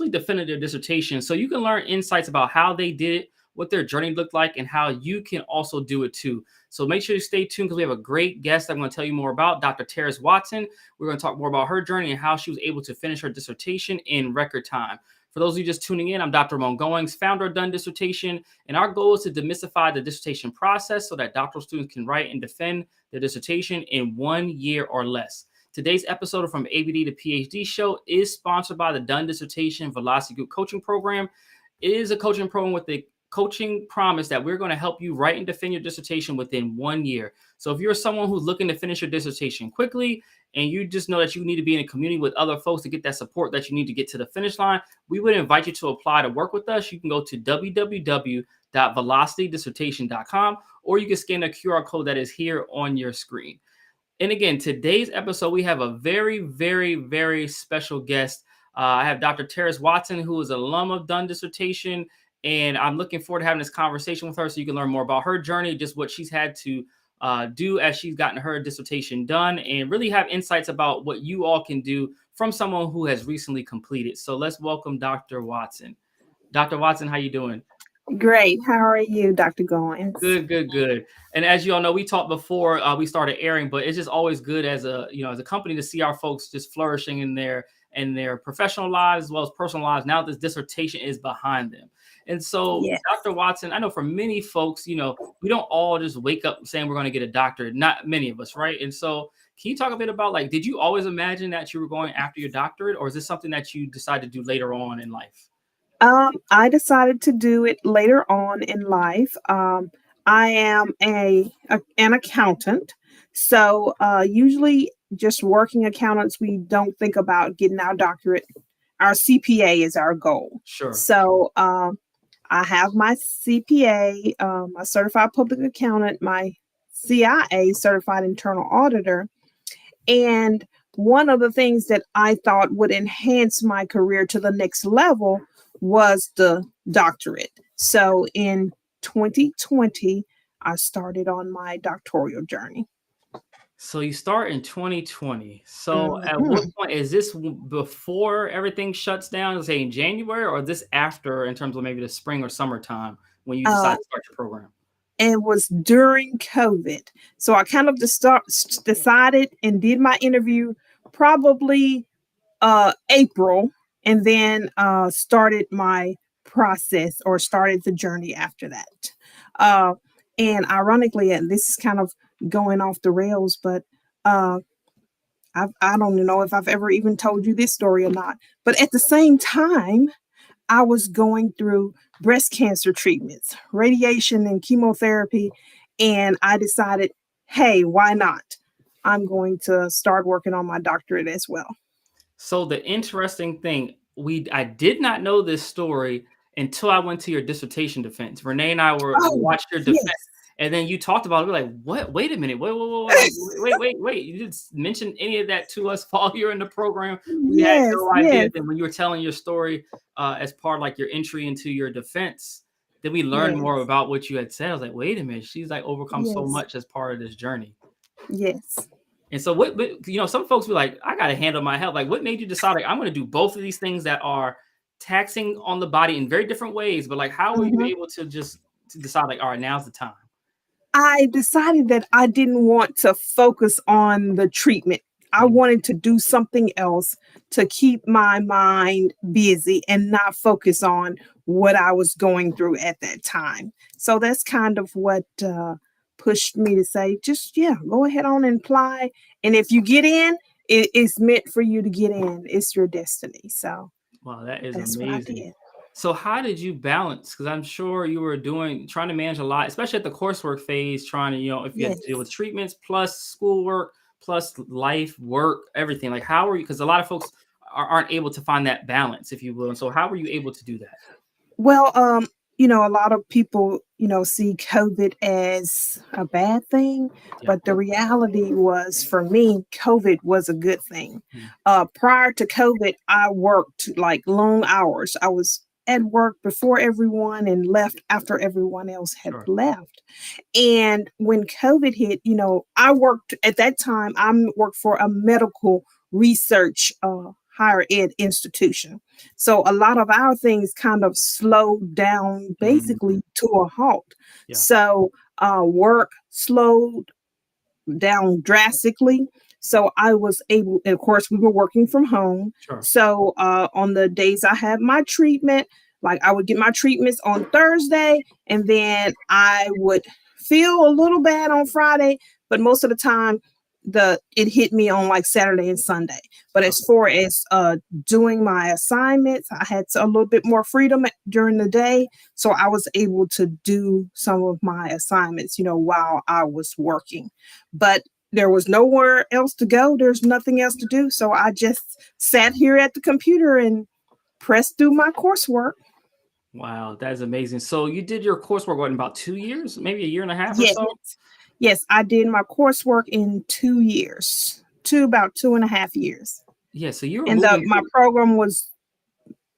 defended their dissertation. So you can learn insights about how they did it, what their journey looked like, and how you can also do it too. So make sure you stay tuned because we have a great guest I'm going to tell you more about, Dr. Terrice Watson. We're going to talk more about her journey and how she was able to finish her dissertation in record time. For those of you just tuning in, I'm Dr. Ramon Goings, founder of Done Dissertation, and our goal is to demystify the dissertation process so that doctoral students can write and defend their dissertation in 1 year or less. Today's episode of From ABD to PhD show is sponsored by the Done Dissertation Velocity Group Coaching Program. It is a coaching program with the coaching promise that we're going to help you write and defend your dissertation within 1 year. So if you're someone who's looking to finish your dissertation quickly and you just know that you need to be in a community with other folks to get that support that you need to get to the finish line, we would invite you to apply to work with us. You can go to www.velocitydissertation.com or you can scan the QR code that is here on your screen. And again, today's episode, we have a very, very, very special guest. I have Dr. Terrice Watson, who is an alum of Done Dissertation. And I'm looking forward to having this conversation with her so you can learn more about her journey, just what she's had to do as she's gotten her dissertation done, and really have insights about what you all can do from someone who has recently completed. So let's welcome Dr. Watson. Dr. Watson, how you doing? Great. How are you, Dr. Goins? Good, good, good. And as you all know, we talked before we started airing, but it's just always good as a company to see our folks just flourishing in their professional lives as well as personal lives. Now this dissertation is behind them. And so, yes. Dr. Watson, I know for many folks, we don't all just wake up saying we're going to get a doctorate. Not many of us, right? And so can you talk a bit about, did you always imagine that you were going after your doctorate, or is this something that you decided to do later on in life? I decided to do it later on in life. I am an accountant. So usually just working accountants, we don't think about getting our doctorate. Our CPA is our goal. Sure. So I have my CPA, my certified public accountant, my CIA, certified internal auditor. And one of the things that I thought would enhance my career to the next level was the doctorate. So in 2020, I started on my doctoral journey. So you start in 2020. So at what point is this before everything shuts down, say in January, or this after in terms of maybe the spring or summertime when you decide to start your program? It was during COVID. So I kind of decided and did my interview probably April, and then started my process or started the journey after that. And ironically, and this is kind of going off the rails, but I don't know if I've ever even told you this story or not, but at the same time, I was going through breast cancer treatments, radiation and chemotherapy, and I decided, hey, why not? I'm going to start working on my doctorate as well. So the interesting thing, I did not know this story until I went to your dissertation defense. Renee and I watched your defense, and then you talked about it. We're like, what? Wait a minute. Wait. You didn't mention any of that to us while you're in the program. We had no idea that when you were telling your story as part of your entry into your defense, then we learned more about what you had said. I was like, wait a minute. She's overcome so much as part of this journey. Yes. And so what some folks be like, I got to handle my health. What made you decide I'm going to do both of these things that are taxing on the body in very different ways? But how were you able to decide all right, now's the time? I decided that I didn't want to focus on the treatment. I wanted to do something else to keep my mind busy and not focus on what I was going through at that time. So that's kind of what pushed me to say, go ahead on and apply. And if you get in, it's meant for you to get in. It's your destiny. So wow, that's amazing. So how did you balance? Because I'm sure you were trying to manage a lot, especially at the coursework phase, trying to, if you had to deal with treatments plus schoolwork, plus life, work, everything. How are you? Because a lot of folks aren't able to find that balance, if you will. And so how were you able to do that? Well, a lot of people, see COVID as a bad thing, but the reality was for me, COVID was a good thing. Prior to COVID, I worked long hours. I was at work before everyone and left after everyone else had left. And when COVID hit, I worked at that time, I worked for a medical research higher ed institution. So a lot of our things kind of slowed down Mhm. basically to a halt. Yeah, So work slowed down drastically. So I was able, and of course, we were working from home. sure. So on the days I had my treatment, like I would get my treatments on Thursday, and then I would feel a little bad on Friday, but most of the time, it hit me on like Saturday and Sunday. But as Okay. far as doing my assignments, I had a little bit more freedom during the day, so I was able to do some of my assignments, while I was working. But there was nowhere else to go. There's nothing else to do. So I just sat here at the computer and pressed through my coursework. Wow, that is amazing. So you did your coursework what, in about 2 years? Maybe a year and a half or Yes. so? Yes, I did my coursework in 2 years, about 2.5 years. Yeah, so you were And moving my through. program was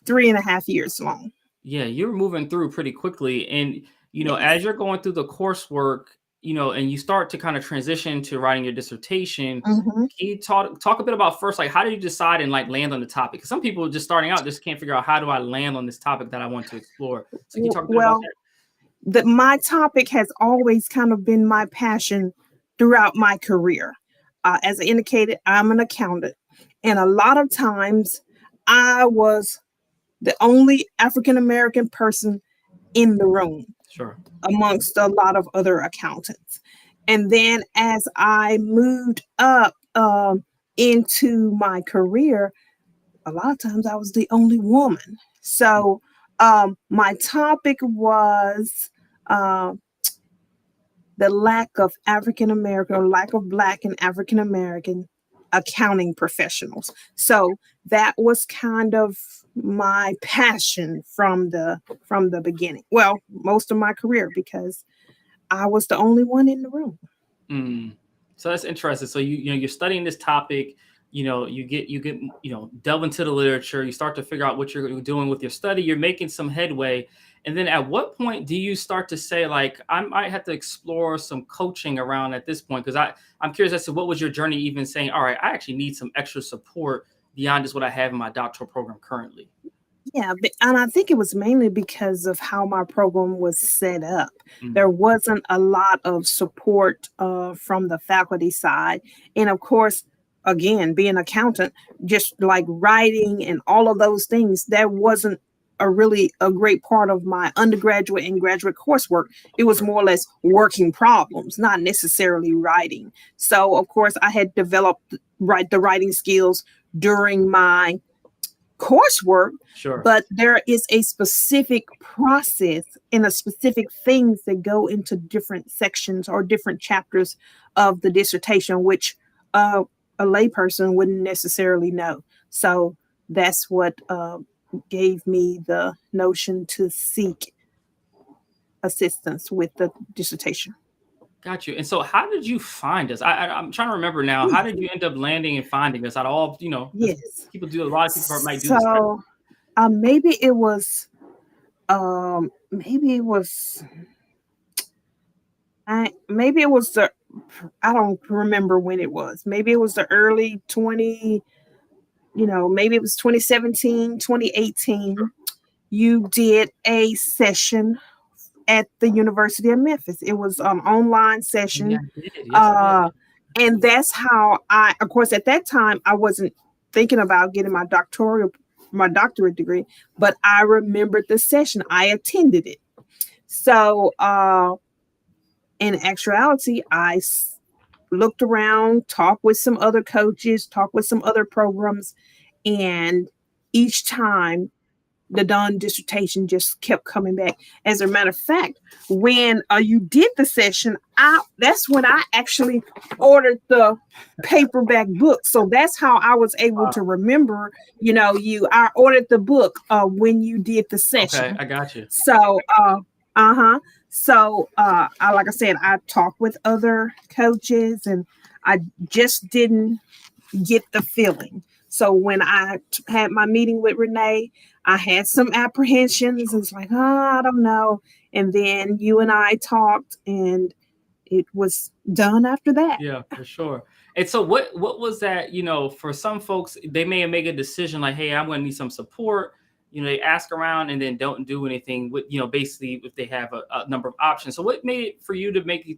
3.5 years long. Yeah, you're moving through pretty quickly. And, as Yes. you're going through the coursework, and you start to kind of transition to writing your dissertation, Hmm. can you talk a bit about first, like, how do you decide and like land on the topic? Because some people just starting out just can't figure out how do I land on this topic that I want to explore. So can you talk a bit about Well, that? my topic has always kind of been my passion throughout my career. As I indicated, I'm an accountant. And a lot of times I was the only African American person in the room Sure. amongst a lot of other accountants. And then as I moved up into my career, a lot of times I was the only woman. So my topic was uh, the lack of African American or lack of Black and African American accounting professionals. So that was kind of my passion from the beginning. Well, most of my career because I was the only one in the room. Mm. So that's interesting. So you're studying this topic, you get delve into the literature, you start to figure out what you're doing with your study, you're making some headway. And then at what point do you start to say, like, I might have to explore some coaching around at this point? Because I'm curious as to what was your journey even saying, all right, I actually need some extra support beyond just what I have in my doctoral program currently. Yeah, and I think it was mainly because of how my program was set up. Mm, There wasn't a lot of support from the faculty side. And of course, again, being an accountant, just like writing and all of those things, that wasn't a great part of my undergraduate and graduate coursework. It was sure. more or less working problems, not necessarily writing. So, of course, I had developed the writing skills during my coursework, Sure. but there is a specific process and a specific things that go into different sections or different chapters of the dissertation, which a layperson wouldn't necessarily know. So that's what gave me the notion to seek assistance with the dissertation. Got you. And so, how did you find us? I'm trying to remember now. How did you end up landing and finding us? Out of all, because Yes. people do a lot of people might do this. So maybe it was maybe it was maybe it was the I don't remember when it was. Maybe it was the early 20, maybe it was 2017, 2018. You did a session at the University of Memphis. It was an online Yeah, session. I did. Yes, I did. Uh, and that's how of course, at that time, I wasn't thinking about getting my doctorate degree, but I remembered the session. I attended it. So, in actuality, looked around, talked with some other coaches, talked with some other programs, and each time the Done Dissertation just kept coming back. As a matter of fact, when you did the session, that's when I actually ordered the paperback book. So that's how I was able to remember. I ordered the book when you did the Okay, session. I got you. So, uh-huh. So, like I said, I talked with other coaches, and I just didn't get the feeling. So when I had my meeting with Renee, I had some apprehensions. It's like, oh, I don't know. And then you and I talked, and it was done after that. Yeah, for sure. And so what was that, for some folks, they may have made a decision like, hey, I'm gonna need some support. They ask around and then don't do anything with, basically if they have a number of options. So what made it for you to make it,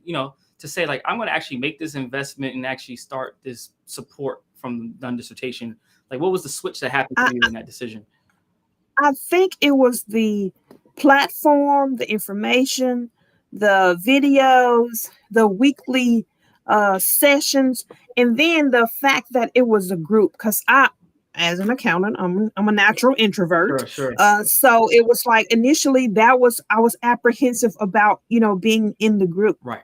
to say like, I'm gonna actually make this investment and actually start this support from Done Dissertation? Like what was the switch that happened I, for you in that decision? I think it was the platform, the information, the videos, the weekly sessions, and then the fact that it was a group. Because as an accountant, I'm a natural introvert. Sure, sure. So it was like initially I was apprehensive about being in the group Right.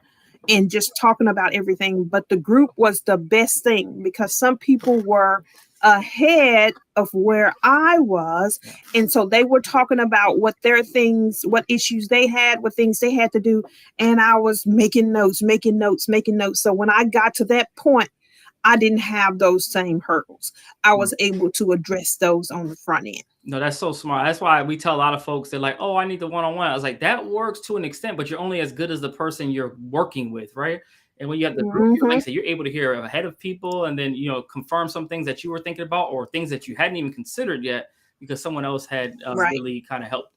and just talking about everything. But the group was the best thing because some people were ahead of where I was. Yeah. And so they were talking about what what issues they had, what things they had to do. And I was making notes. So when I got to that point, I didn't have those same hurdles. I was able to address those on the front end. No, that's so smart. That's why we tell a lot of folks, they're like, oh, I need the one-on-one. I was like, that works to an extent, but you're only as good as the person you're working with, right? And when you have the group, like I said, you're able to hear ahead of people and then, confirm some things that you were thinking about or things that you hadn't even considered yet because someone else had Right. really kind of helped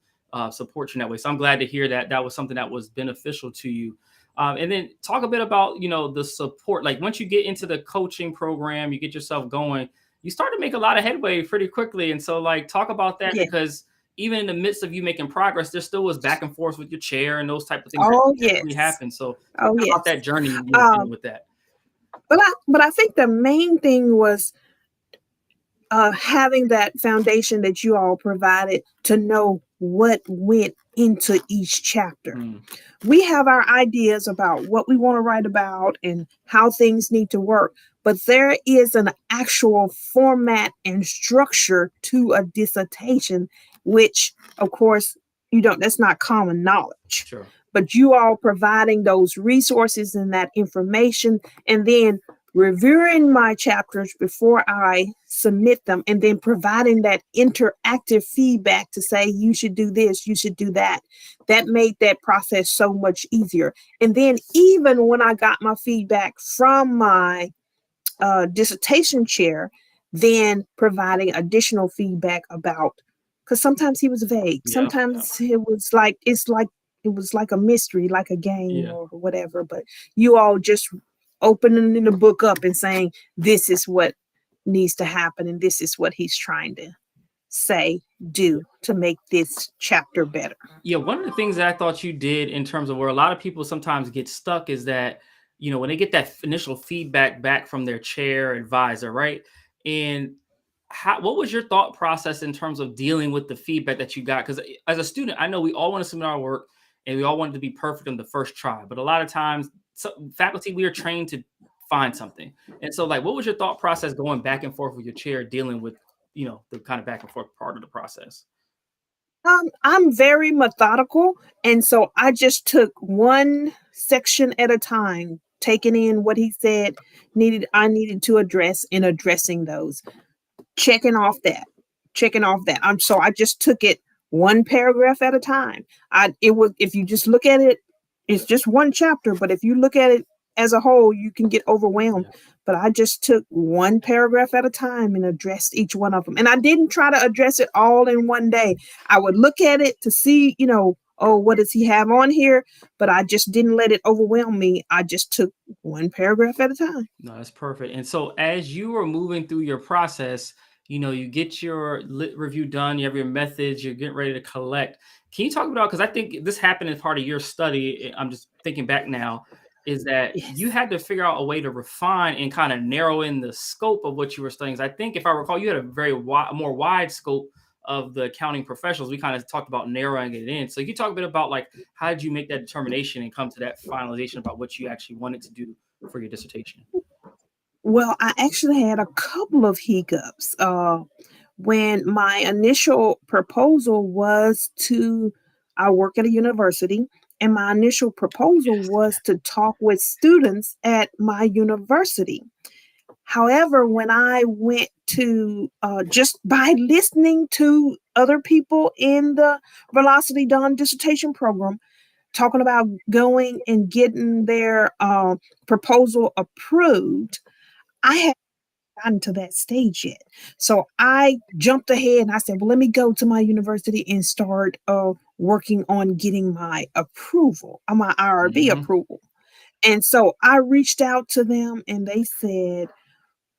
support you in that way. So I'm glad to hear that that was something that was beneficial to you. And then talk a bit about, the support. Like once you get into the coaching program, you get yourself going, you start to make a lot of headway pretty quickly. And so like talk about that Yeah. because even in the midst of you making progress, there still was back and forth with your chair and those type of things Oh, that typically yes. happen. So Oh, talk about yes. that journey with that. But I think the main thing was having that foundation that you all provided to know what went into each chapter. We have our ideas about what we want to write about and how things need to work, but there is an actual format and structure to a dissertation, which, of course, that's not common knowledge. Sure. But you all providing those resources and that information, and then reviewing my chapters before I submit them, and then providing that interactive feedback to say, you should do this, you should do that. That made that process so much easier. And then even when I got my feedback from my dissertation chair, then providing additional feedback about, because sometimes he was vague. Yeah, Sometimes it was like, it was like a mystery, like a game or whatever. But you all just opening the book up and saying, this is what needs to happen. And this is what he's trying to do to make this chapter better. Yeah. One of the things that I thought you did in terms of where a lot of people sometimes get stuck is that, when they get that initial feedback back from their chair advisor, right? And what was your thought process in terms of dealing with the feedback that you got? Because as a student, I know we all want to submit our work and we all want it to be perfect on the first try. But a lot of times, faculty, we are trained to find something. And so, like, what was your thought process going back and forth with your chair, dealing with, the kind of back and forth part of the process? I'm very methodical, and so I just took one section at a time, taking in what he said I needed to address, and addressing those, checking off that. So I just took it one paragraph at a time. If you just look at it, it's just one chapter, but if you look at it as a whole, you can get overwhelmed. Yeah. But I just took one paragraph at a time and addressed each one of them. And I didn't try to address it all in one day. I would look at it to see, oh, what does he have on here? But I just didn't let it overwhelm me. I just took one paragraph at a time. No, that's perfect. And so as you were moving through your process, you get your lit review done, you have your methods, you're getting ready to collect. Can you talk about, because I think this happened as part of your study, I'm just thinking back now, is that you had to figure out a way to refine and kind of narrow in the scope of what you were studying. I think if I recall, you had a very more wide scope of the accounting professionals. We kind of talked about narrowing it in. So you talk a bit about like, how did you make that determination and come to that finalization about what you actually wanted to do for your dissertation? Well, I actually had a couple of hiccups. When my initial proposal was I work at a university, and my initial proposal was to talk with students at my university. However, when I went to just by listening to other people in the Velocity Done Dissertation program, talking about going and getting their proposal approved, I had gotten to that stage yet. So I jumped ahead and I said, well, let me go to my university and start working on getting my approval, my IRB Hmm. approval. And so I reached out to them and they said,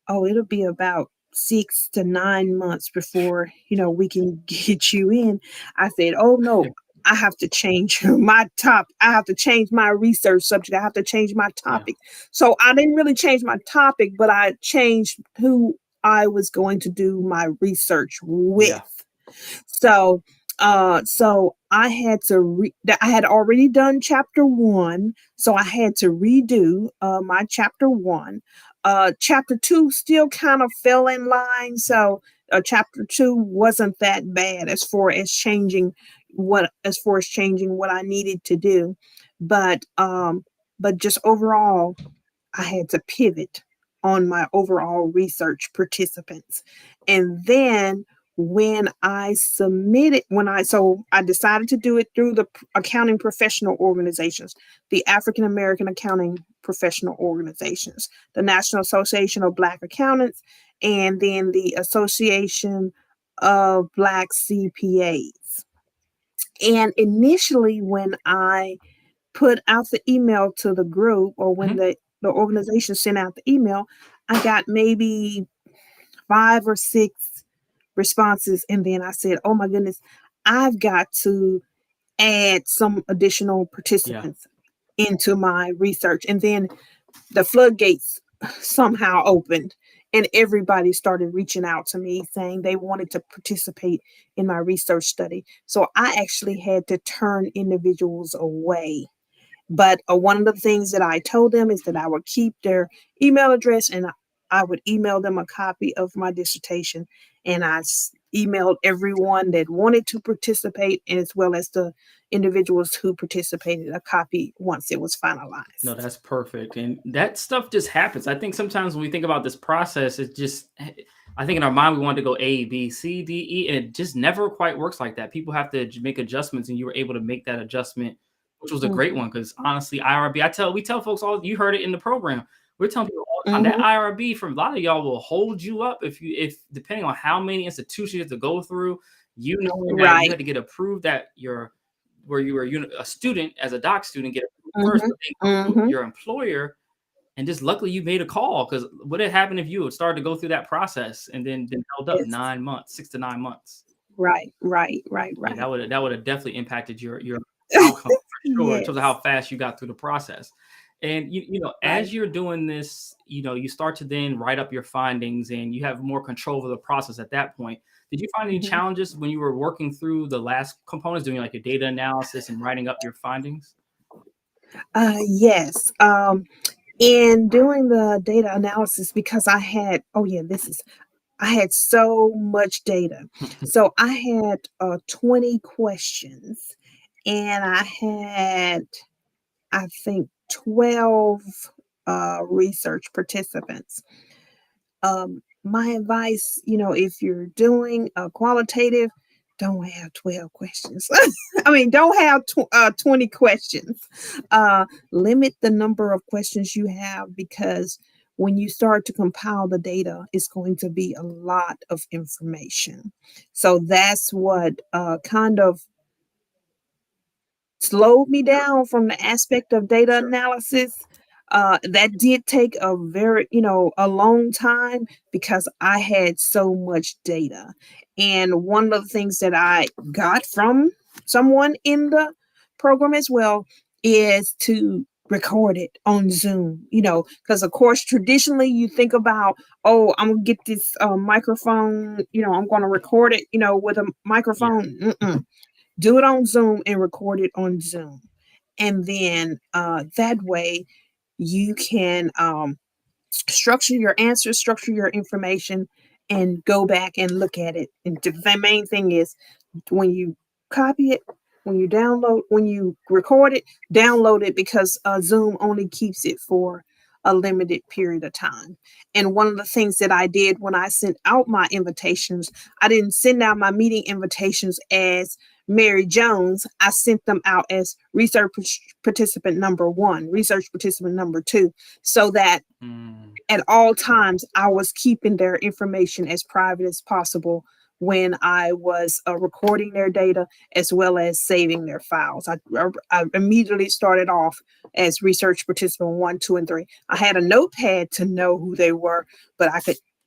oh, it'll be about 6 to 9 months before, we can get you in. I said, oh no, I have to change I have to change my research subject. I have to change my Yeah. topic. So I didn't really change my topic, but I changed who I was going to do my research with. Yeah. So I had to I had already done chapter one, so I had to redo my chapter one. Chapter two still kind of fell in line, so chapter two wasn't that bad as far as changing what I needed to do, but just overall I had to pivot on my overall research participants. And then I decided to do it through the accounting professional organizations, the African American Accounting Professional Organizations, the National Association of Black Accountants, and then the Association of Black CPAs. And initially, when I put out the email to the group, or when Hmm. the organization sent out the email, I got maybe 5 or 6 responses. And then I said, oh my goodness, I've got to add some additional Yeah. participants into my research. And then the floodgates somehow opened and everybody started reaching out to me saying they wanted to participate in my research study. So I actually had to turn individuals away, but one of the things that I told them is that I would keep their email address and I would email them a copy of my dissertation. And emailed everyone that wanted to participate, as well as the individuals who participated, a copy once it was No, finalized. that's perfect. And that stuff just happens. I think sometimes when we think about this process, it just, I think in our mind, we want to go A, B, C, D, E, and it just never quite works like that. People have to make adjustments, and you were able to make that adjustment, which was a great Hmm. one. Because honestly, IRB, we tell folks all, you heard it in the program. We're telling people all the time that Hmm. IRB from a lot of y'all will hold you up if depending on how many institutions you have to go through, knowing that you Right. had to get approved that where you were a student as a doc student get approved first, Hmm. but then go through Hmm. your employer. And just luckily you made a call, because what had happened if you had started to go through that process and then been held up Yes. 9 months, 6 to 9 months? Right. Right. Right. Yeah, Right. that would have definitely impacted your outcome for sure, in terms of Yes. how fast you got through the process. And Right. as you're doing this, you start to then write up your findings and you have more control over the process at that point. Did you find any Mhm. challenges when you were working through the last components, doing like your data analysis and writing up your findings? Yes. In doing the data analysis, because I had so much data. So I had 20 questions and I had, I think, 12 research participants. My advice, if you're doing a qualitative, don't have 12 questions. I mean, don't have 20 questions. Limit the number of questions you have, because when you start to compile the data, it's going to be a lot of information. So that's what kind of slowed me down from the aspect of data Sure. analysis. That did take a long time, because I had so much data. And one of the things that I got from someone in the program as well is to record it on Zoom, because of course, traditionally you think about, oh, I'm gonna get this microphone, I'm gonna record it, with a Yeah. microphone. Mm-mm. Do it on Zoom and record it on Zoom. And then that way you can structure your answers, structure your information, and go back and look at it. And the main thing is, when you copy it, when you record it, download it, because Zoom only keeps it for a limited period of time. And one of the things that I did when I sent out my invitations, I didn't send out my meeting invitations as Mary Jones, I sent them out as research participant number 1, research participant number 2, so that Mm. at all times I was keeping their information as private as possible when I was recording their data as well as saving their files. I immediately started off as research participant 1, 2, and 3. I had a notepad to know who they were, but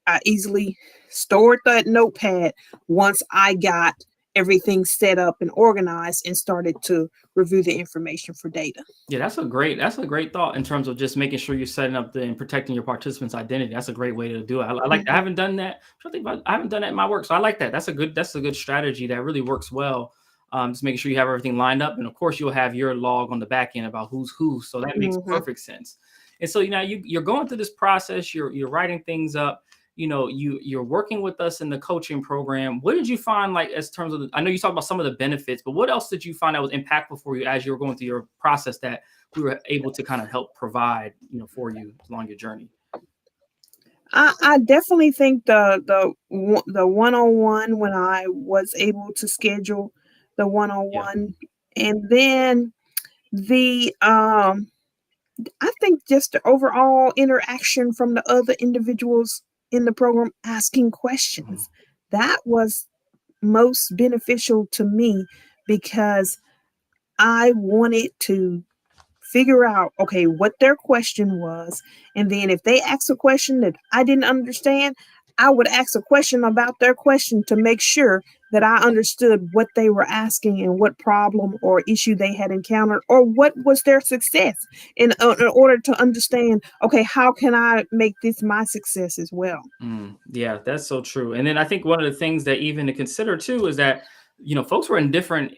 I easily stored that notepad once I got everything set up and organized and started to review the information for data. Yeah, that's a great thought in terms of just making sure you're setting up and protecting your participants' identity. That's a great way to do it. I like. I Mhm. haven't done that. I haven't done that in my work, so I like that. That's a good strategy that really works well. Just making sure you have everything lined up, and of course you'll have your log on the back end about who's who. So that makes Mhm. perfect sense. And so you're going through this process. You're writing things up. You're working with us in the coaching program. What did you find, like, as terms of I know you talked about some of the benefits, but what else did you find that was impactful for you as you were going through your process that we were able to kind of help provide, for you along your journey? I definitely think the one-on-one, when I was able to schedule the Yeah. one-on-one, and then the I think just the overall interaction from the other individuals in the program asking Mhm. questions, that was most beneficial to me because I wanted to figure out, okay, what their question was. And then if they asked a question that I didn't understand, I would ask a question about their question to make sure that I understood what they were asking and what problem or issue they had encountered or what was their success in order to understand, okay, how can I make this my success as well? Yeah, that's so true. And then I think one of the things that even to consider too is that folks were in different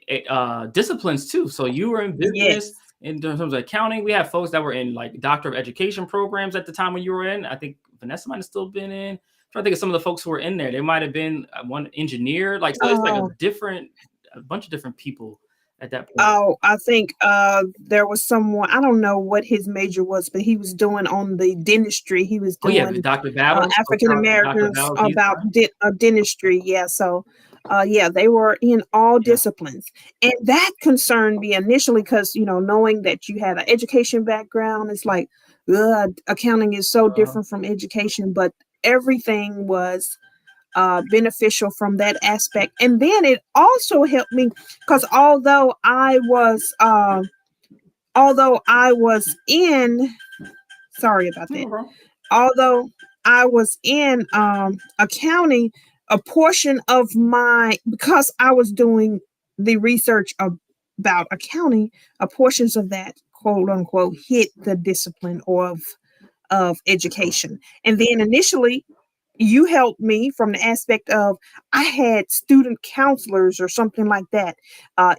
disciplines too. So you were in business Yes. in terms of accounting. We have folks that were in like doctor of education programs at the time when you were in. I think Vanessa might have still been in. I'm trying to think of some of the folks who were in there. They might have been one engineer. Like so, it's like Oh, a bunch of different people at that point. oh, I think there was someone, I don't know what his major was, but he was doing on the dentistry. He was Oh yeah, doing Dr. Ballard. Oh, African Dr. Americans Ballard, he's about dentistry. Yeah, so yeah, they were in all yeah. disciplines, and that concerned me initially because knowing that you had an education background, it's like, accounting is so Uh, different from education, but everything was beneficial from that aspect. And then it also helped me because although I was in, sorry about no, that, bro. although I was in accounting, a portion of my, because I was doing the research about accounting, a portions of that quote unquote hit the discipline of Sure. education. And then initially you helped me from the aspect of I had student counselors or something like that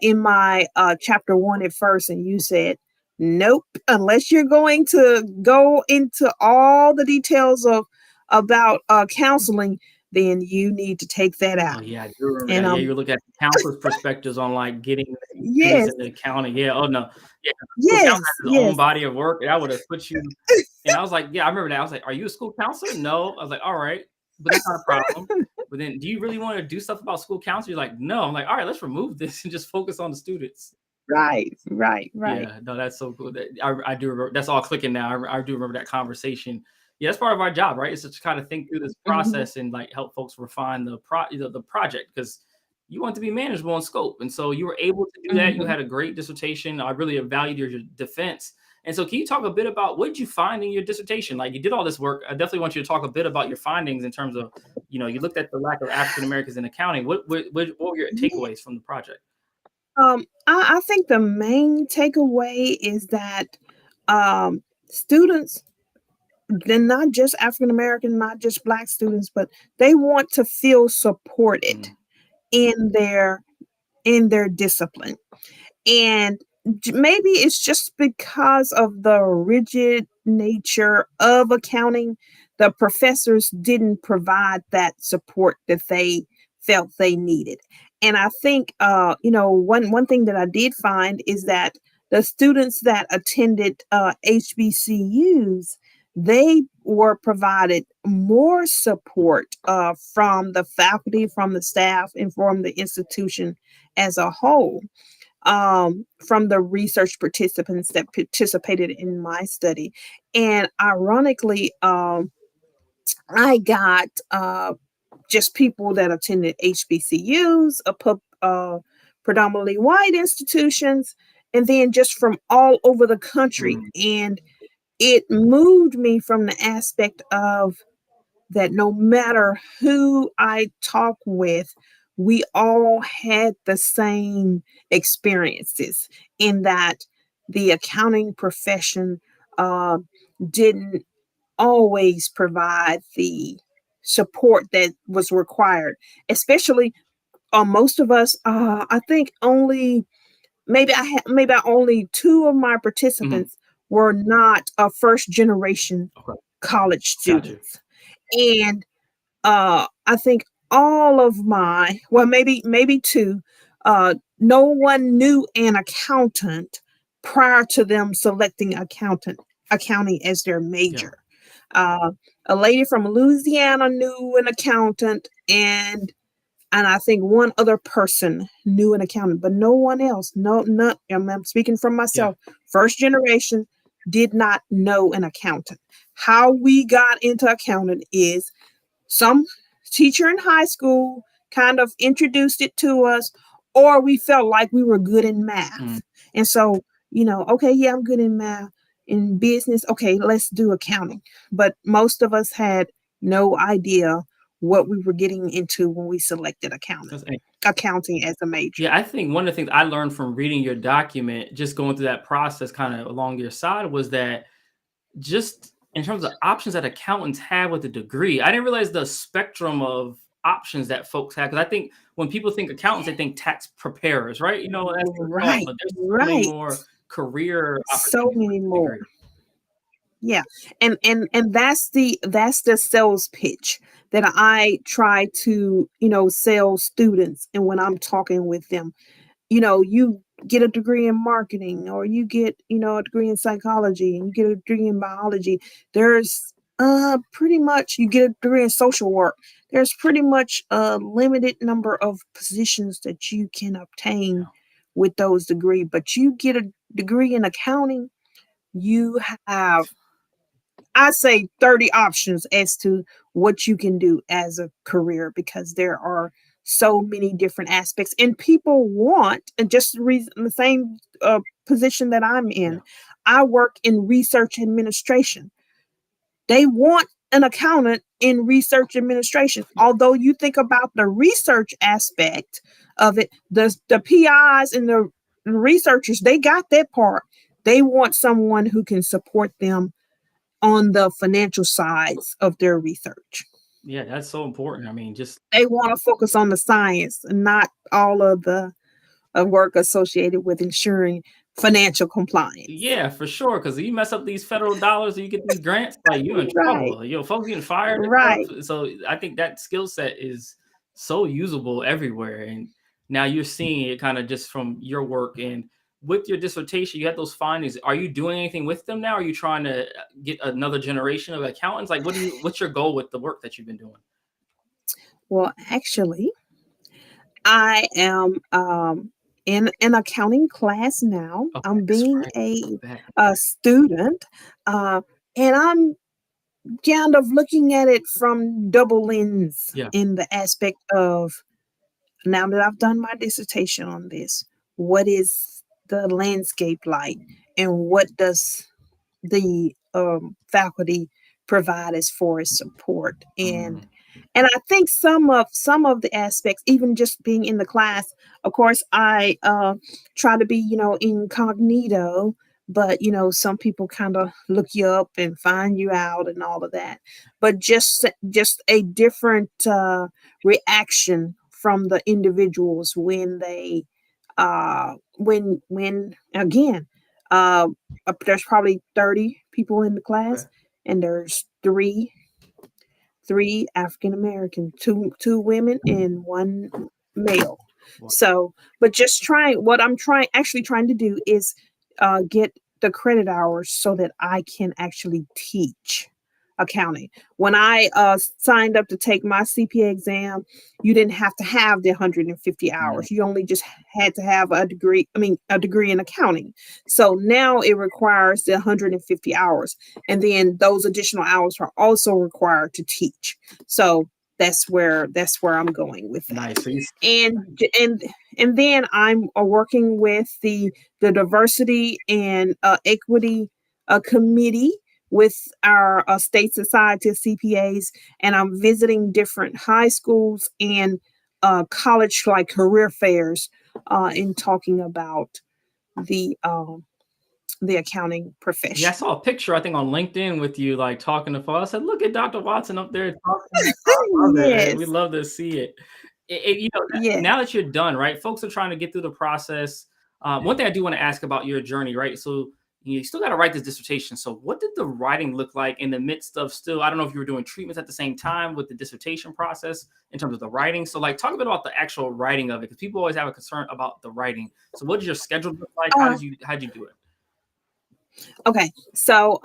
in my chapter 1 at first, and you said, nope, unless you're going to go into all the details of about counseling, then you need to take that Oh out. yeah, I do remember And that. Yeah, you look at the counselor's perspectives on like getting students yes, into accounting. Yeah. Oh no. Yeah. School counselor yes, has his own yes, body of work. That would have put you. And I was like, yeah, I remember that. I was like, are you a school counselor? No. I was like, all right, but that's not a problem. But then, do you really want to do stuff about school counselor? You're like, no. I'm like, all right, let's remove this and just focus on the students. right, right, right. Yeah, no, that's so cool. I do remember. That's all clicking now. I do remember that conversation. Yeah, that's part of our job, right? It's to kind of think through this Mhm, process and like help folks refine the project because you want it to be manageable in scope. And so you were able to do that. You mhm. had a great dissertation. I really valued your defense. And so can you talk a bit about what did you find in your dissertation? Like you did all this work. I definitely want you to talk a bit about your findings in terms of, you looked at the lack of African Americans in accounting. What were your takeaways from the project? I think the main takeaway is that students, they're not just African American, not just Black students, but they want to feel supported Mm, in their discipline. And maybe it's just because of the rigid nature of accounting, the professors didn't provide that support that they felt they needed. And I think, one thing that I did find is that the students that attended HBCUs, they were provided more support from the faculty, from the staff, and from the institution as a whole, from the research participants that participated in my study. And ironically, I got just people that attended HBCUs, predominantly white institutions, and then just from all over the country. Mm, And it moved me from the aspect of that no matter who I talk with, we all had the same experiences in that the accounting profession uh, didn't always provide the support that was required, especially most of us. I think only maybe only two of my mhm. participants were not first generation Okay, college gotcha. students, and I think all of my, well, maybe two, no one knew an accountant prior to them selecting accounting as their Yeah. major. Uh, a lady from Louisiana knew an accountant, and I think one other person knew an accountant, but no one else. No, not. I'm speaking from Yeah. myself. First generation did not know an accountant. How we got into accounting is some teacher in high school kind of introduced it to us, or we felt like we were good in Mm. math. And so, okay, yeah, I'm good in math. In business, okay, let's do accounting. But most of us had no idea what we were getting into when we selected accounting as a major. Yeah, I think one of the things I learned from reading your document, just going through that process kind of along your side, was that just in terms of options that accountants have with a degree, I didn't realize the spectrum of options that folks have. Because I think when people think accountants, they think tax preparers, right? That's their thought, Right, but there's so many right. more career So opportunities with many a more. degree. Yeah. And that's the sales pitch that I try to, sell students. And when I'm talking with them, you get a degree in marketing, or you get, a degree in psychology, and you get a degree in biology. There's pretty much, you get a degree in social work. There's pretty much a limited number of positions that you can obtain Yeah. with those degrees. But you get a degree in accounting, you have, I say, 30 options as to what you can do as a career, because there are so many different aspects, and people want, and just the reason, the same position that I'm Yeah. in, I work in research administration. They want an accountant in research administration. Although you think about the research aspect of it, the PIs and the researchers, they got that part. They want someone who can support them on the financial sides of their research. Yeah, that's so important. I mean, just They want to focus on the science and not all of the work associated with ensuring financial compliance. yeah, for sure. Because you mess up these federal dollars and you get these grants, like you in Right, trouble. Folks getting fired and right. stuff. So I think that skill set is so usable everywhere. And now you're seeing it kind of just from your work and with your dissertation, you had those findings. Are you doing anything with them now? Are you trying to get another generation of accountants? Like, what's your goal with the work that you've been doing? Well, actually, I am in an accounting class now. Okay, I'm that's being right. Back. a student, uh, and I'm kind of looking at it from double lens Yeah. in the aspect of, now that I've done my dissertation on this, what is the landscape like, and what does the faculty provide as far as support? Mm, And I think some of the aspects, even just being in the class, of course, I try to be, incognito, but some people kind of look you up and find you out and all of that. But just a different reaction from the individuals when they when again, uh there's probably 30 people in the okay. class, and there's three African American, two women and one male. Wow. So, but just trying, what I'm trying actually trying to do is get the credit hours so that I can actually teach accounting. When I signed up to take my CPA exam, you didn't have to have the 150 Mm. hours. You only just had to have a degree, a degree in accounting. So now it requires the 150 hours. And then those additional hours are also required to teach. So that's where I'm going with that. Nice. So you, And then I'm working with the diversity and equity committee with our state society of CPAs, and I'm visiting different high schools and college like career fairs and talking about the um, the accounting yeah, I profession. saw a picture, I think, on LinkedIn with you, like talking to folks. I said, "Look at Dr. Watson up there talking." I love it, man. We Yes, love to see it. Now yes. that you're done, right? Folks are trying to get through the process. One thing I do want to ask about your journey, right? So you still got to write this dissertation. So what did the writing look like in the midst of still? I don't know if you were doing treatments at the same time with the dissertation process in terms of the writing. So like, talk a bit about the actual writing of it, because people always have a concern about the writing. So what did your schedule look like? Uh, How'd you do it? Okay, so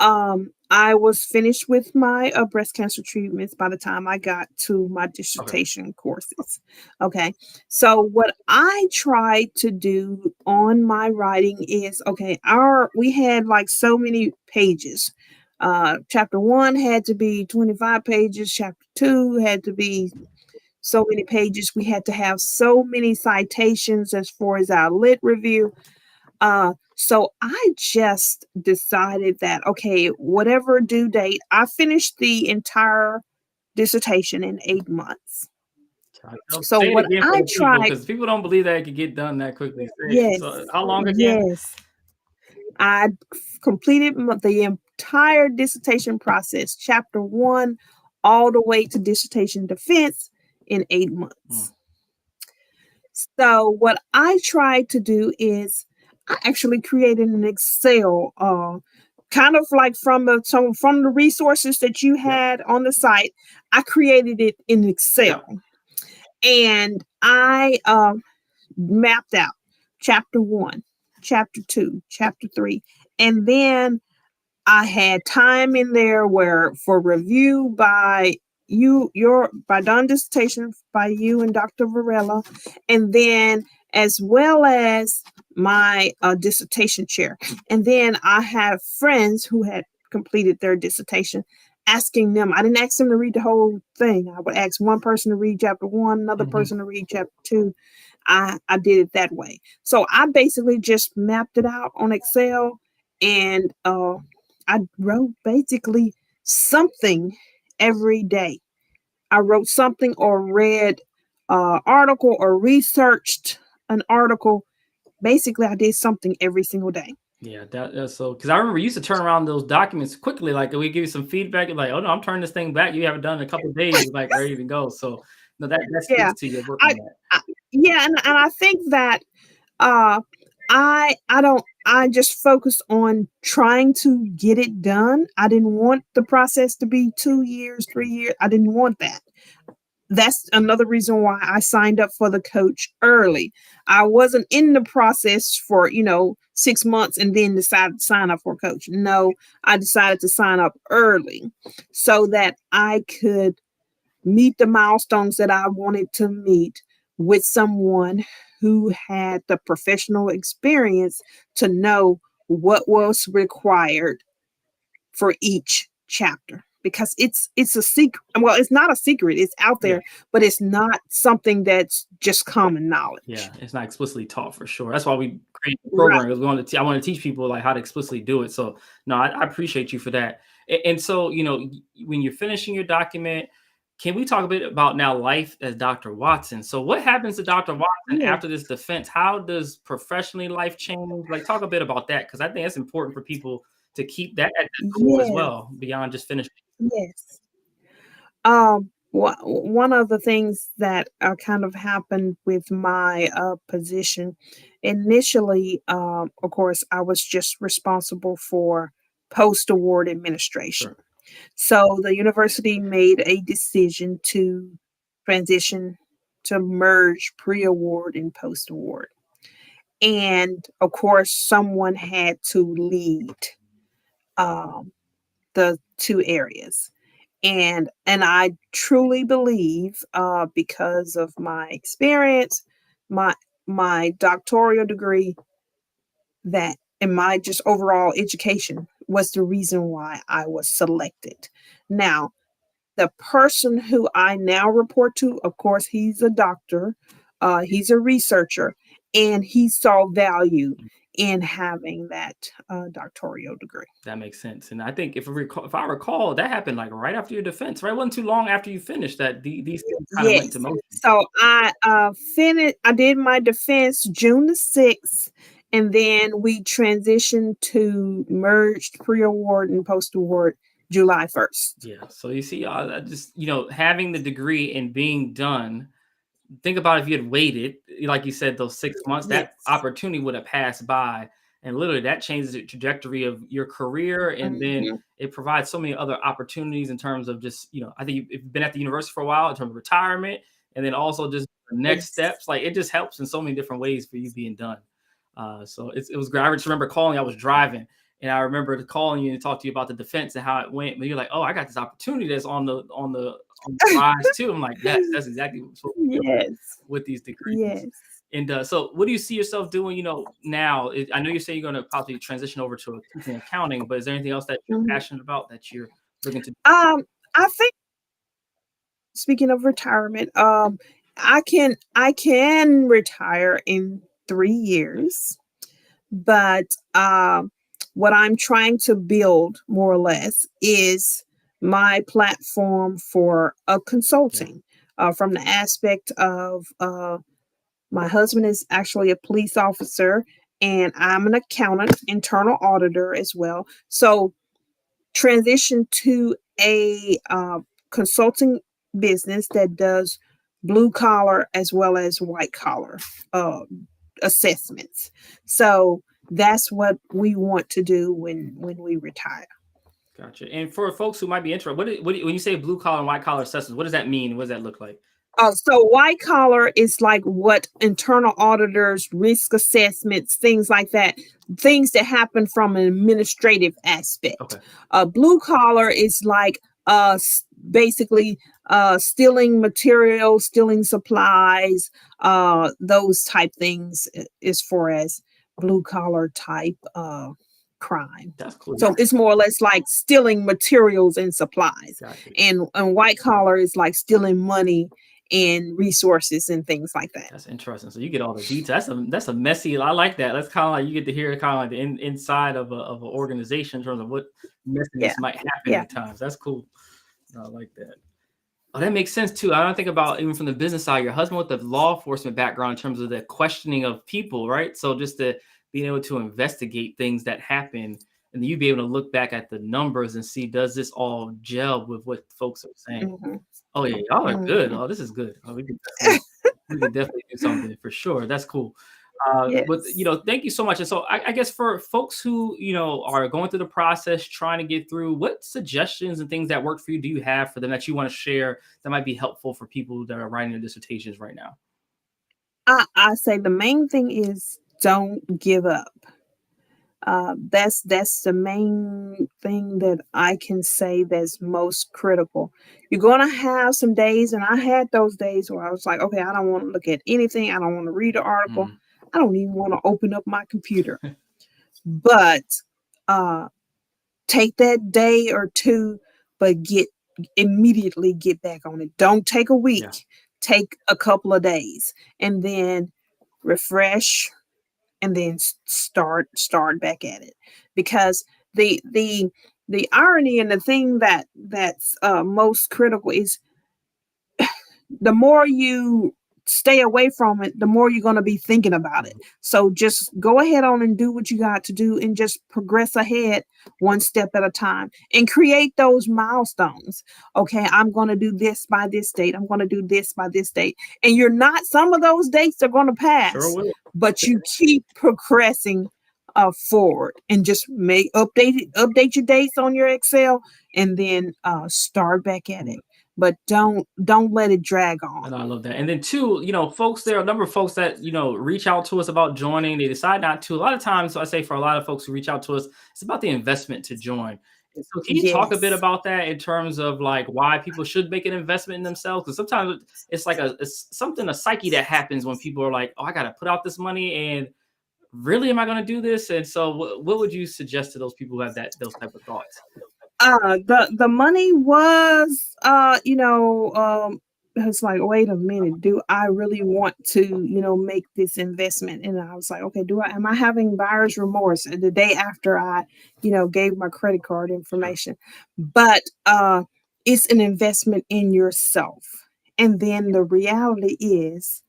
I was finished with my breast cancer treatments by the time I got to my Okay. dissertation courses. Okay, so what I tried to do on my writing is okay. Our we had like so many pages. Chapter one had to be 25 pages. Chapter two had to be so many pages. We had to have so many citations as far as our lit review. So I just decided that, okay, whatever due date, I finished the entire dissertation in 8 months. So Say it what again for I the people, tried, because people don't believe that it could get done that quickly. Say it. So yes, how long again? yes, I completed the entire dissertation process, chapter one, all the way to dissertation defense in 8 months. Hmm. So what I tried to do is I actually created an Excel, kind of like from the resources that you Yep. had on the site. I created it in Excel, Yep. and I mapped out chapter one, chapter two, chapter three, and then I had time in there where for review by by Done Dissertation by you and Dr. Varela, and then as well as my dissertation chair. And then I have friends who had completed their dissertation asking them. I didn't ask them to read the whole thing. I would ask one person to read chapter one, another Mhm. person to read chapter two. I did it that way. So I basically just mapped it out on Excel, and I wrote basically something every day. I wrote something or read article or researched an article. Basically, I did something every single day. Yeah, that's so, because I remember you used to turn around those documents quickly. Like we give you some feedback, you're like, "Oh no, I'm turning this thing back. You haven't done it in a couple of days, like ready to go." So no, that Yeah, speaks to your work I, on that. I yeah, and I think that uh, I don't. I just focused on trying to get it done. I didn't want the process to be 2 years, 3 years. I didn't want that. That's another reason why I signed up for the coach early. I wasn't in the process for, 6 months and then decided to sign up for a coach. No, I decided to sign up early so that I could meet the milestones that I wanted to meet with someone who had the professional experience to know what was required for each chapter, because it's a secret. Well, it's not a secret, it's out Yeah. there, but it's not something that's just common Yeah, knowledge. it's not explicitly taught for sure. That's why we create the program, Right. because I want to teach people like how to explicitly do it. So no, I appreciate you for that. And so when you're finishing your document, can we talk a bit about now life as Dr. Watson? So what happens to Dr. Watson Yeah. after this defense? How does professionally life change? Like talk a bit about that, because I think it's important for people to keep that at the core as Yes. well beyond just finishing. Yes. One of the things that kind of happened with my position initially, of course, I was just responsible for post award administration. Sure. So the university made a decision to transition to merge pre award and post award. And of course, someone had to lead um, the two areas. And I truly believe, because of my experience, my my doctoral degree, that and my just overall education was the reason why I was selected. Now, the person who I now report to, of course, he's a doctor, he's a researcher, and he saw value in having that doctoral degree. That makes sense. And I think if I recall, that happened like right after your defense, right? It wasn't too long after you finished that these things kind of went into Yes. motion. So I finished. I did my defense June the 6th, and then we transitioned to merged pre-award and post-award July 1st. Yeah. So you see, I just having the degree and being done. Think about if you had waited, like you said, those 6 months, that Yes. opportunity would have passed by. And literally that changes the trajectory of your career. And then Mhm. it provides so many other opportunities in terms of just, I think you've been at the university for a while in terms of retirement and then also just the next Yes. steps. Like it just helps in so many different ways for you being done. So it was great. I just remember calling, I was driving and I remember calling you and talk to you about the defense and how it went. But you're like, oh, I got this opportunity that's on the rise too. I'm like, yes, that's exactly what Yes. with these degrees. Yes. And so, what do you see yourself doing? Now, I know you're saying you're going to probably transition over to teaching accounting, but is there anything else that you're Mhm. passionate about that you're looking to? I think, speaking of retirement, I can retire in 3 years, but what I'm trying to build more or less is my platform for Yeah, consulting, from the aspect of, my husband is actually a police officer, and I'm an accountant, internal auditor as well. So transition to a consulting business that does blue collar as well as white collar uh, assessments. So that's what we want to do when we retire. gotcha. And for folks who might be interested, when you say blue collar and white collar assessments, what does that mean? What does that look like? So white collar is like what internal auditors, risk assessments, things like that, things that happen from an administrative aspect. Okay, Blue collar is like basically stealing materials, stealing supplies, those type things, as far as blue collar type crime. that's cool. So it's more or less like stealing materials and supplies, Gotcha. and white collar is like stealing money and resources and things like that. That's interesting. So you get all the details. That's a messy. I like that. That's kind of like you get to hear kind of like the inside of an organization in terms of what Yeah, messiness might happen yeah. at times. That's cool. I like that. Oh, that makes sense too. I don't think about even from the business side, your husband with the law enforcement background in terms of the questioning of people, right? So just the being able to investigate things that happen and you be able to look back at the numbers and see does this all gel with what folks are saying? Hmm. Oh yeah, y'all are good. Hmm. Oh, this is good. Oh, we can definitely do something for sure. That's cool. But Yes. thank you so much. And so I guess for folks who are going through the process, trying to get through, what suggestions and things that work for you do you have for them that you want to share that might be helpful for people that are writing their dissertations right now? I say the main thing is don't give up. That's the main thing that I can say that's most critical. You're gonna have some days, and I had those days where I was like, okay, I don't want to look at anything. I don't want to read an article. Mm, I don't even want to open up my computer. But uh, take that day or two, but immediately get back on it. Don't take a yeah, week. Take a couple of days, and then refresh, and then start back at it, because the irony and the thing that's most critical is, the more you stay away from it, the more you're going to be thinking about it. mhm, So just go ahead on and do what you got to do, and just progress ahead one step at a time, and create those milestones. Okay, I'm going to do this by this date. I'm going to do this by this date. And you're not, some of those dates are going to sure pass, will. but you keep progressing forward, and just update your dates on your Excel, and then start back at it. but don't let it drag on. And I love that. And then two, folks, there are a number of folks that, reach out to us about joining. They decide not to. A lot of times, so I say for a lot of folks who reach out to us, it's about the investment to join. And so can you talk a bit Yes. about that in terms of like why people should make an investment in themselves? Because sometimes it's like it's something, a psyche that happens when people are like, oh, I got to put out this money, and really, am I going to do this? And so what would you suggest to those people who have those type of thoughts? The money was, it's like, wait a minute, do I really want to, make this investment? And I was like, okay, am I having buyer's remorse the day after I, gave my credit card information? But it's an investment in yourself. And then the reality is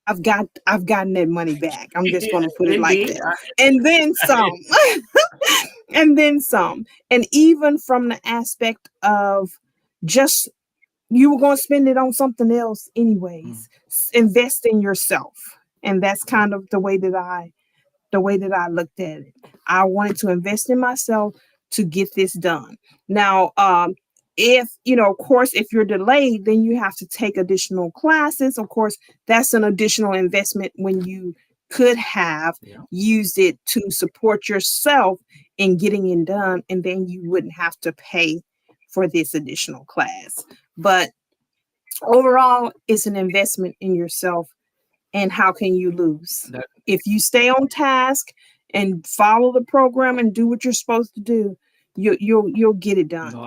I've gotten that money back. I'm just going to put it like Indeed. that. And then some. And then some. And even from the aspect of just you were going to spend it on something else anyways. Invest in yourself. And that's kind of the way that I looked at it. I wanted to invest in myself to get this done. Now, if of course, if you're delayed, then you have to take additional classes. Of course, that's an additional investment when you could have used it to support yourself in getting it done, and then you wouldn't have to pay for this additional class. But overall, it's an investment in yourself. And how can you lose? If you stay on task and follow the program and do what you're supposed to do, you'll get it done. No,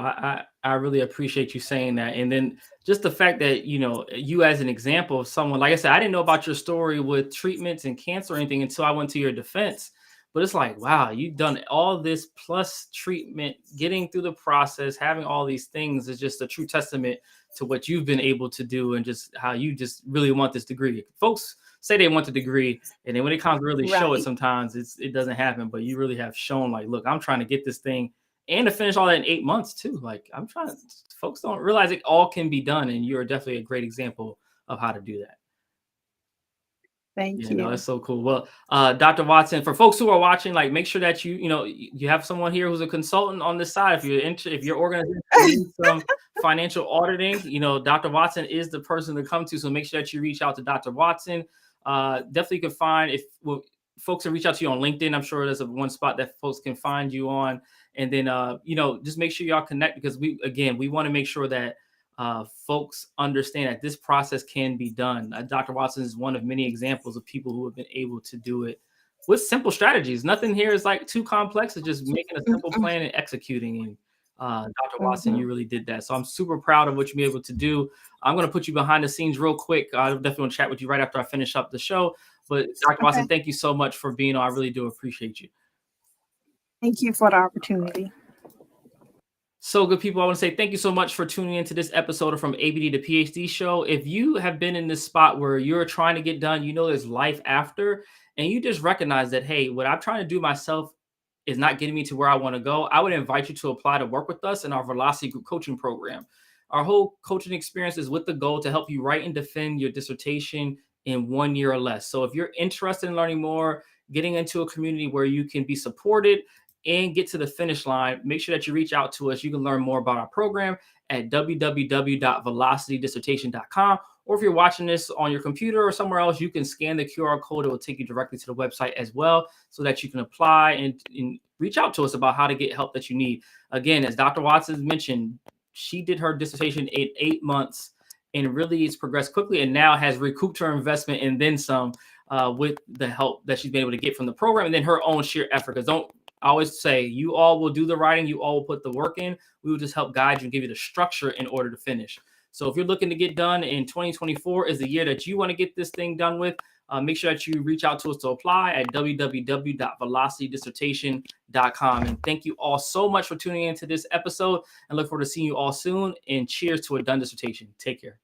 I really appreciate you saying that. And then just the fact that, you as an example of someone, like I said, I didn't know about your story with treatments and cancer or anything until I went to your defense. But it's like, wow, you've done all this plus treatment, getting through the process, having all these things is just a true testament to what you've been able to do and just how you just really want this degree. Folks say they want the degree, and then when it comes to really show it, sometimes it doesn't happen. But you really have shown, like, look, I'm trying to get this thing and to finish all that in 8 months too. Like, I'm trying. Folks don't realize it all can be done, and you're definitely a great example of how to do that. Thank you. No, that's so cool. Well, Dr. Watson, for folks who are watching, like, make sure that you have someone here who's a consultant on this side. If your organization needs some financial auditing, Dr. Watson is the person to come to. So make sure that you reach out to Dr. Watson. Definitely can find folks can reach out to you on LinkedIn. I'm sure there's one spot that folks can find you on. And then, just make sure y'all connect, because we want to make sure that folks understand that this process can be done. Dr. Watson is one of many examples of people who have been able to do it with simple strategies. Nothing here is like too complex. It's just making a simple plan and executing. And Dr. Watson, you really did that. So I'm super proud of what you've been able to do. I'm going to put you behind the scenes real quick. I definitely want to chat with you right after I finish up the show. But Dr. Watson, thank you so much for being on. I really do appreciate you. Thank you for the opportunity. So good people, I want to say thank you so much for tuning into this episode of From ABD to PhD show. If you have been in this spot where you're trying to get done, there's life after, and you just recognize that, hey, what I'm trying to do myself is not getting me to where I want to go, I would invite you to apply to work with us in our Velocity Group coaching program. Our whole coaching experience is with the goal to help you write and defend your dissertation in 1 year or less. So if you're interested in learning more, getting into a community where you can be supported and get to the finish line, make sure that you reach out to us. You can learn more about our program at www.velocitydissertation.com. Or if you're watching this on your computer or somewhere else, you can scan the QR code. It will take you directly to the website as well, so that you can apply and reach out to us about how to get help that you need. Again, as Dr. Watson mentioned, she did her dissertation in 8 months, and really it's progressed quickly, and now has recouped her investment and then some with the help that she's been able to get from the program, and then her own sheer effort. Because I always say, you all will do the writing, you all will put the work in. We will just help guide you and give you the structure in order to finish. So if you're looking to get done in 2024 is the year that you want to get this thing done with, make sure that you reach out to us to apply at www.velocitydissertation.com. And thank you all so much for tuning into this episode, and look forward to seeing you all soon. And cheers to a done dissertation. Take care.